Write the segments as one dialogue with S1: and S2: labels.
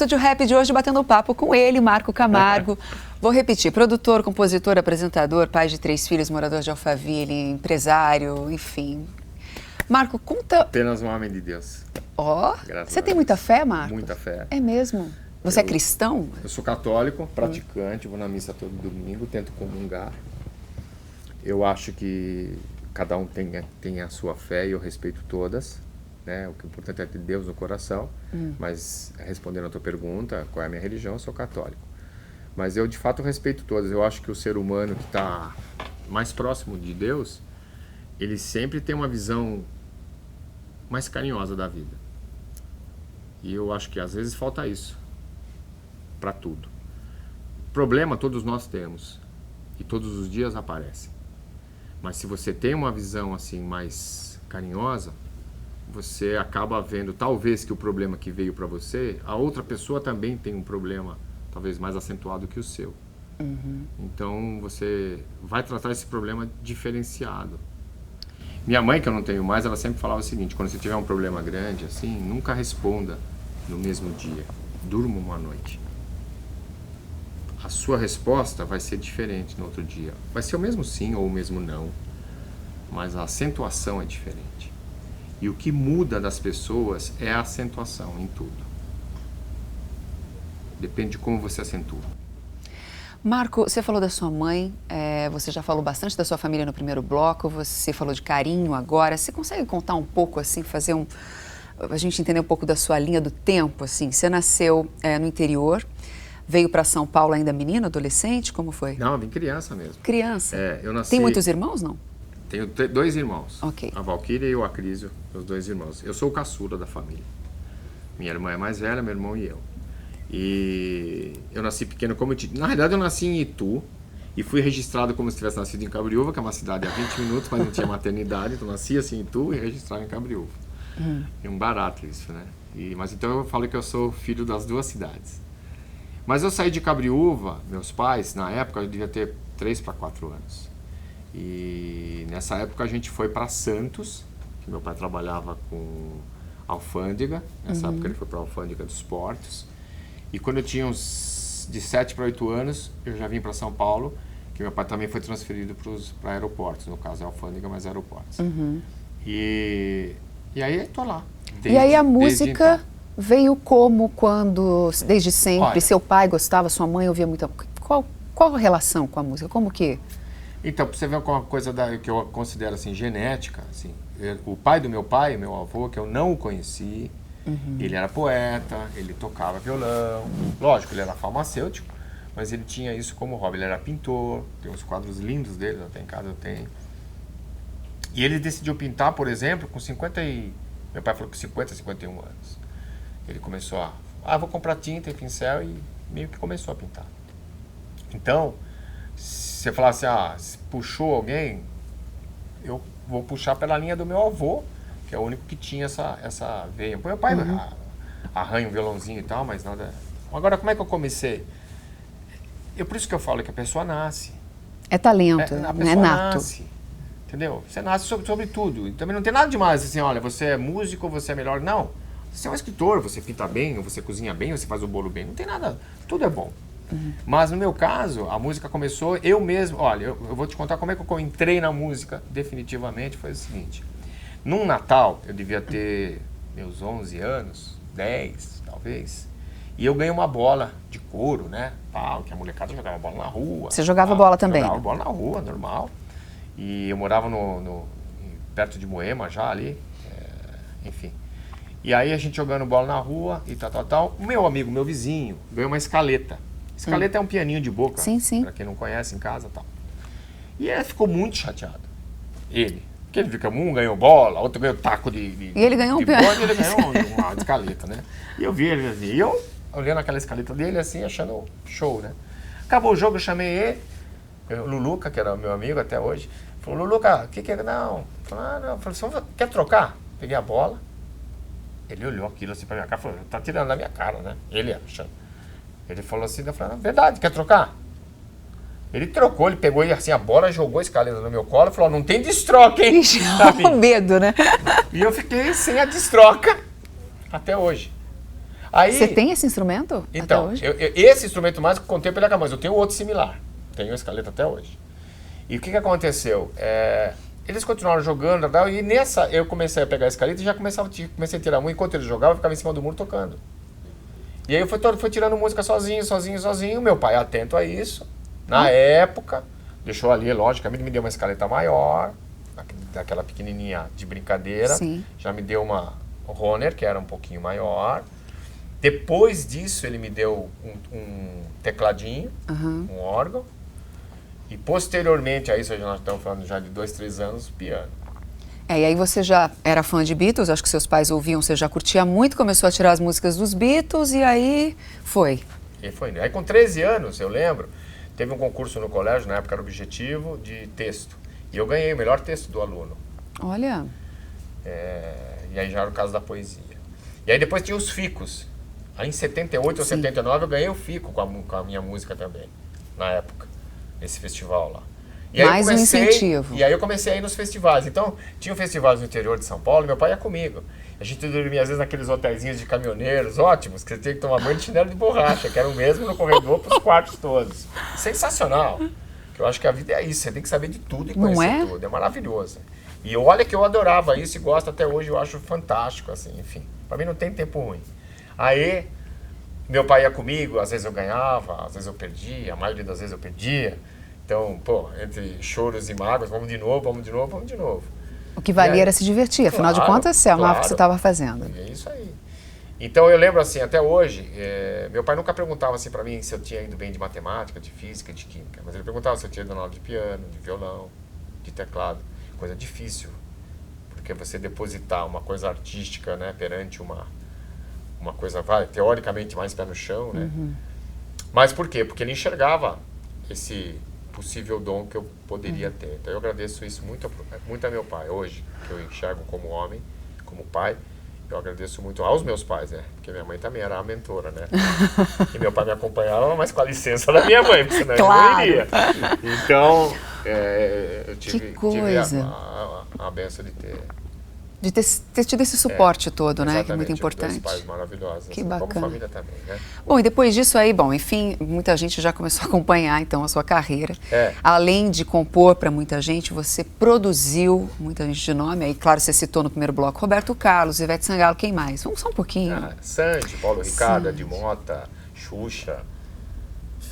S1: Estúdio Rap de hoje batendo papo com ele, Marco Camargo. Vou repetir, produtor, compositor, apresentador, pai de 3 filhos, morador de Alphaville, empresário, enfim. Marco, conta...
S2: Apenas um homem de Deus.
S1: Ó, você tem muita fé, Marco?
S2: Muita fé.
S1: É mesmo? Você é cristão?
S2: Eu sou católico, praticante, vou na missa todo domingo, tento comungar. Eu acho que cada um tem a sua fé e eu respeito todas. Né? O que é importante é ter Deus no coração, mas respondendo a tua pergunta, qual é a minha religião, eu sou católico. Mas eu de fato respeito todas. Eu acho que o ser humano que está mais próximo de Deus, ele sempre tem uma visão mais carinhosa da vida. E eu acho que às vezes falta isso para tudo. Problema todos nós temos e todos os dias aparecem. Mas se você tem uma visão assim mais carinhosa, você acaba vendo, talvez, que o problema que veio para você, a outra pessoa também tem um problema, talvez mais acentuado que o seu. Então, você vai tratar esse problema diferenciado. Minha mãe, que eu não tenho mais, ela sempre falava o seguinte: quando você tiver um problema grande, assim, nunca responda no mesmo dia. Durma uma noite. A sua resposta vai ser diferente no outro dia. Vai ser o mesmo sim ou o mesmo não, mas a acentuação é diferente. E o que muda das pessoas é a acentuação em tudo. Depende de como você acentua.
S1: Marco, você falou da sua mãe, você já falou bastante da sua família no primeiro bloco, você falou de carinho agora. Você consegue contar um pouco, assim, a gente entender um pouco da sua linha do tempo, assim? Você nasceu no interior, veio para São Paulo ainda menino, adolescente, como foi?
S2: Não, eu vim criança mesmo.
S1: Criança?
S2: Eu nasci...
S1: Tem muitos irmãos, não?
S2: Tenho 2 irmãos,
S1: Ok.
S2: A Valquíria e o Acrísio, os 2 irmãos. Eu sou o caçula da família. Minha irmã é mais velha, meu irmão e eu. E eu nasci pequeno como eu te... Na realidade, eu nasci em Itu e fui registrado como se tivesse nascido em Cabriúva, que é uma cidade a 20 minutos, mas não tinha maternidade. Então, nasci assim em Itu e registrado em Cabriúva. É um barato isso, né? Mas então eu falo que eu sou filho das 2 cidades. Mas eu saí de Cabriúva, meus pais, na época, eu devia ter 3 para 4 anos. E nessa época a gente foi para Santos, que meu pai trabalhava com alfândega. Nessa época ele foi para a alfândega dos portos. E quando eu tinha uns de 7 para 8 anos, eu já vim para São Paulo, que meu pai também foi transferido para aeroportos, no caso é alfândega, mas aeroportos. E aí estou lá.
S1: E aí a música então veio como, quando, desde sempre?
S2: Olha,
S1: seu pai gostava, sua mãe ouvia muita... Qual a relação com a música? Como que...
S2: Então, pra você ver uma coisa que eu considero assim, genética, assim, o pai do meu pai, meu avô, que eu não o conheci, ele era poeta, ele tocava violão, lógico, ele era farmacêutico, mas ele tinha isso como hobby, ele era pintor, tem uns quadros lindos dele, até em casa eu tenho. E ele decidiu pintar, por exemplo, com 50 e... Meu pai falou que 50, 51 anos. Ele começou vou comprar tinta e pincel e meio que começou a pintar. Então... você falar assim, se puxou alguém, eu vou puxar pela linha do meu avô, que é o único que tinha essa veia. Meu pai arranha um violãozinho e tal, mas nada... Agora, como é que eu comecei? Por isso que eu falo que a pessoa nasce.
S1: É talento, não é nato.
S2: Nasce, entendeu? Você nasce sobre tudo. E também não tem nada demais assim, olha, você é músico, você é melhor. Não. Você é um escritor, você pinta bem, ou você cozinha bem, ou você faz o bolo bem. Não tem nada. Tudo é bom. Mas no meu caso, a música começou, eu mesmo, olha, eu vou te contar como é que eu entrei na música definitivamente, foi o seguinte. Num Natal, eu devia ter meus 11 anos, 10 talvez, e eu ganhei uma bola de couro, né, que a molecada jogava bola na rua.
S1: Você jogava bola também?
S2: Jogava bola na rua, normal, e eu morava perto de Moema já ali, enfim. E aí a gente jogando bola na rua e tal, o meu amigo, meu vizinho, ganhou uma escaleta. Escaleta é um pianinho de boca,
S1: sim.
S2: Pra quem não conhece, em casa e tal. E ele ficou muito chateado. Porque ele fica, um ganhou bola, outro ganhou taco de
S1: e ele ganhou um piano.
S2: E ele ganhou uma escaleta, né? E eu vi ele assim, e eu olhando aquela escaleta dele assim, achando show, né? Acabou o jogo, eu chamei ele, o Luluca, que era meu amigo até hoje, falou, Luluca, o que é? Não. Falei, não. Falei, quer trocar? Peguei a bola, ele olhou aquilo assim pra minha cara, falou, tá tirando da minha cara, né? Ele achando. Ele falou assim, eu falei, verdade, quer trocar? Ele trocou, ele pegou assim, a bola, jogou a escaleta no meu colo e falou, não tem destroca, hein?
S1: Com medo, né?
S2: E eu fiquei sem a destroca até hoje. Aí,
S1: você tem esse instrumento
S2: então,
S1: até hoje?
S2: Esse instrumento mais com o tempo ele acabou, mas eu tenho outro similar. Tenho uma escaleta até hoje. E o que aconteceu? Eles continuaram jogando, e nessa eu comecei a pegar a escaleta e já comecei a tirar música. Enquanto eles jogavam, eu ficava em cima do muro tocando. E aí eu fui tirando música sozinho. Meu pai, atento a isso, na época, deixou ali, logicamente, me deu uma escaleta maior, daquela pequenininha de brincadeira.
S1: Sim.
S2: Já me deu uma Hohner, que era um pouquinho maior. Depois disso, ele me deu um tecladinho, um órgão. E posteriormente a isso, nós estamos falando já de 2, 3 anos, piano.
S1: E aí você já era fã de Beatles, acho que seus pais ouviam, você já curtia muito, começou a tirar as músicas dos Beatles e aí foi.
S2: Aí com 13 anos, eu lembro, teve um concurso no colégio, na época era Objetivo, de texto. E eu ganhei o melhor texto do aluno.
S1: Olha.
S2: E aí já era o caso da poesia. E aí depois tinha os ficos. Aí em 78 ou 79 eu ganhei o fico com a minha música também, na época, nesse festival lá. E
S1: mais um incentivo.
S2: E aí eu comecei a ir nos festivais. Então, tinha festivais no interior de São Paulo e meu pai ia comigo. A gente dormia às vezes naqueles hotelzinhos de caminhoneiros ótimos, que você tinha que tomar banho de chinelo de borracha, que era o mesmo no corredor para os quartos todos. Sensacional. Eu acho que a vida é isso, você tem que saber de tudo e conhecer tudo. É maravilhoso. E olha que eu adorava isso e gosto até hoje, eu acho fantástico, assim, enfim. Para mim não tem tempo ruim. Aí, meu pai ia comigo, às vezes eu ganhava, às vezes eu perdia, a maioria das vezes eu perdia. Então, entre choros e mágoas, vamos de novo.
S1: O que valia era se divertir, afinal de contas, você amava o que você estava fazendo.
S2: É isso aí. Então, eu lembro assim, até hoje, meu pai nunca perguntava assim para mim se eu tinha ido bem de matemática, de física, de química. Mas ele perguntava se eu tinha ido na aula de piano, de violão, de teclado. Coisa difícil, porque você depositar uma coisa artística, né, perante uma coisa, teoricamente, mais pé no chão, né? Mas por quê? Porque ele enxergava esse possível dom que eu poderia ter. Então eu agradeço isso muito a meu pai. Hoje, que eu enxergo como homem, como pai, eu agradeço muito aos meus pais, né? Porque minha mãe também era a mentora, né? E meu pai me acompanhava, mas com a licença da minha mãe, porque senão eu não iria. Então, eu tive a benção de ter...
S1: De ter tido esse suporte todo, né? Que é muito importante.
S2: Dois pais maravilhosos.
S1: Que
S2: assim,
S1: bacana.
S2: como família também, né?
S1: Bom, e depois disso aí, enfim, muita gente já começou a acompanhar, então, a sua carreira. Além de compor para muita gente, você produziu muita gente de nome. Aí, claro, você citou no primeiro bloco Roberto Carlos, Ivete Sangalo, quem mais? Vamos só um pouquinho.
S2: Sandy, Paulo Ricardo, Ed Mota, Xuxa,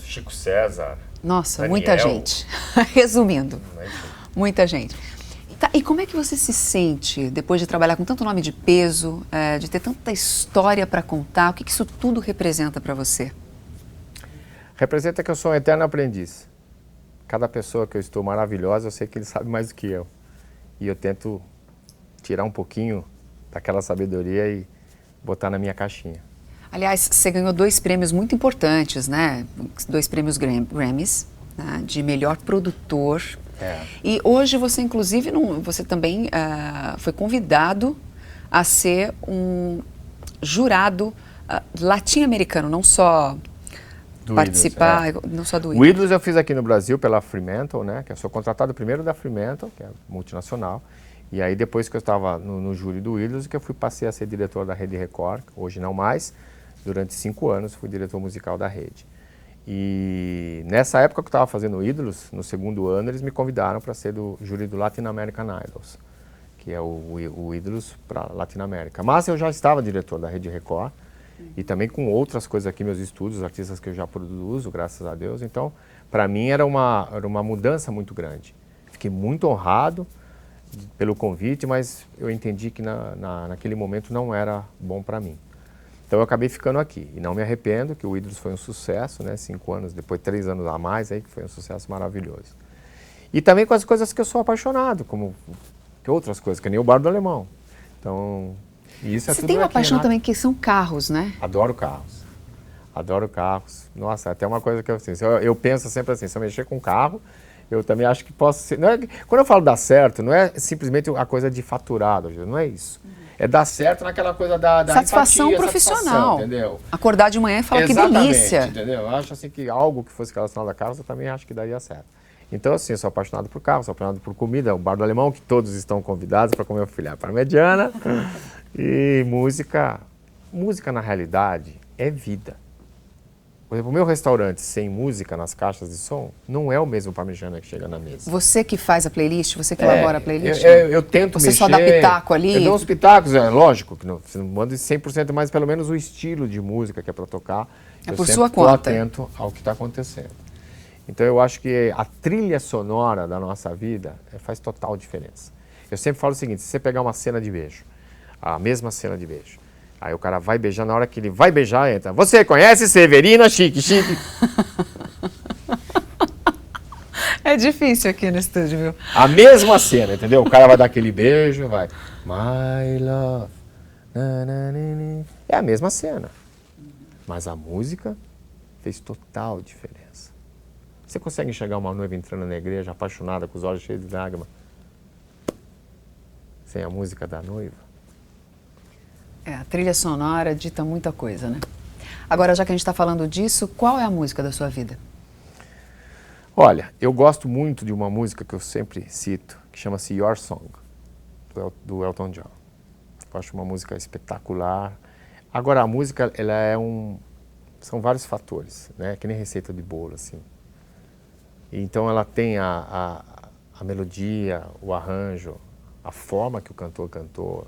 S2: Chico César.
S1: Nossa,
S2: Daniel.
S1: muita gente. Resumindo, muita gente. Tá, e como é que você se sente depois de trabalhar com tanto nome de peso, de ter tanta história para contar? O que isso tudo representa para você?
S2: Representa que eu sou um eterno aprendiz. Cada pessoa que eu estou maravilhosa, eu sei que ele sabe mais do que eu. E eu tento tirar um pouquinho daquela sabedoria e botar na minha caixinha.
S1: Aliás, você ganhou 2 prêmios muito importantes, né? 2 prêmios Grammys, né? De melhor produtor. E hoje você, inclusive, você também foi convidado a ser um jurado latino-americano, não só
S2: do
S1: participar,
S2: Ídolos,
S1: não só do
S2: Ídolos. O Ídolos eu fiz aqui no Brasil pela Fremantle, né? Que eu sou contratado primeiro da Fremantle, que é multinacional. E aí depois que eu estava no júri do Ídolos, que passei a ser diretor da Rede Record, hoje não mais, durante 5 anos fui diretor musical da rede. E nessa época que eu estava fazendo Ídolos, no 2º ano, eles me convidaram para ser do júri do Latin American Idols, que é o Ídolos para Latinoamérica. Mas eu já estava diretor da Rede Record e também com outras coisas aqui, meus estudos, artistas que eu já produzo, graças a Deus. Então, para mim era uma mudança muito grande. Fiquei muito honrado pelo convite, mas eu entendi que naquele momento não era bom para mim. Então eu acabei ficando aqui e não me arrependo, que o Ídolos foi um sucesso, né? 5 anos, depois 3 anos a mais, aí que foi um sucesso maravilhoso. E também com as coisas que eu sou apaixonado, como que outras coisas, que nem o Bar do Alemão. Então, isso é tudo.
S1: Você tem uma paixão também que são carros, né?
S2: Adoro carros. Adoro carros. Nossa, até uma coisa que eu penso sempre assim, se eu mexer com carro, eu também acho que posso ser... quando eu falo dar certo, não é simplesmente a coisa de faturado, não é isso. É dar certo naquela coisa da
S1: satisfação
S2: empatia,
S1: profissional.
S2: Satisfação, entendeu?
S1: Acordar de manhã e falar que delícia.
S2: Entendeu? Eu acho assim que algo que fosse relacionado a carros, eu também acho que daria certo. Então, assim, eu sou apaixonado por carros, sou apaixonado por comida, o Bar do Alemão, que todos estão convidados para comer o filé parmegiana. E música, música, na realidade, é vida. Por exemplo, o meu restaurante sem música nas caixas de som não é o mesmo parmegiana que chega na mesa.
S1: Você que faz a playlist, você que elabora a playlist?
S2: Eu tento
S1: você
S2: mexer.
S1: Você só dá pitaco ali?
S2: Eu dou uns pitacos, lógico, que não mando 100%, mas pelo menos o estilo de música que é para tocar.
S1: É por sua conta.
S2: Eu estou atento ao que está acontecendo. Então eu acho que a trilha sonora da nossa vida faz total diferença. Eu sempre falo o seguinte, se você pegar uma cena de beijo, a mesma cena de beijo, aí o cara vai beijar, na hora que ele vai beijar, entra, você conhece Severina Chique Chique?
S1: É difícil aqui no estúdio, viu?
S2: A mesma cena, entendeu? O cara vai dar aquele beijo, vai, my love, na, na, na, na. É a mesma cena, mas a música fez total diferença. Você consegue enxergar uma noiva entrando na igreja, apaixonada, com os olhos cheios de lágrimas, sem a música da noiva?
S1: A trilha sonora dita muita coisa, né? Agora, já que a gente está falando disso, qual é a música da sua vida?
S2: Olha, eu gosto muito de uma música que eu sempre cito, que chama-se Your Song, do Elton John. Eu acho uma música espetacular. Agora, a música, ela é são vários fatores, né? Que nem receita de bolo, assim. Então, ela tem a melodia, o arranjo, a forma que o cantor cantou.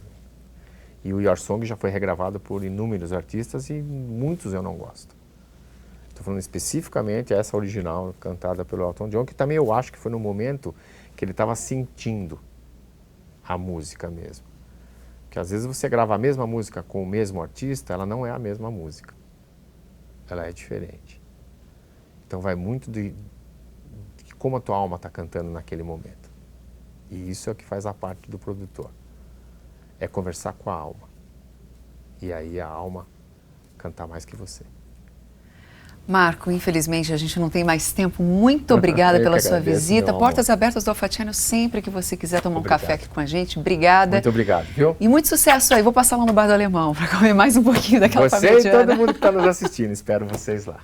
S2: E o Your Song já foi regravado por inúmeros artistas e muitos eu não gosto. Estou falando especificamente essa original, cantada pelo Elton John, que também eu acho que foi no momento que ele estava sentindo a música mesmo. Porque às vezes você grava a mesma música com o mesmo artista, ela não é a mesma música. Ela é diferente. Então vai muito de como a tua alma está cantando naquele momento. E isso é o que faz a parte do produtor. É conversar com a alma. E aí a alma cantar mais que você.
S1: Marco, infelizmente a gente não tem mais tempo. Muito obrigada pela sua visita. Portas abertas do Alfatiano sempre que você quiser tomar um café aqui com a gente. Obrigada.
S2: Muito obrigado, viu?
S1: E muito sucesso aí. Vou passar lá no Bar do Alemão para comer mais um pouquinho daquela
S2: Você
S1: parmegiana.
S2: e todo mundo que está nos assistindo. Espero vocês lá.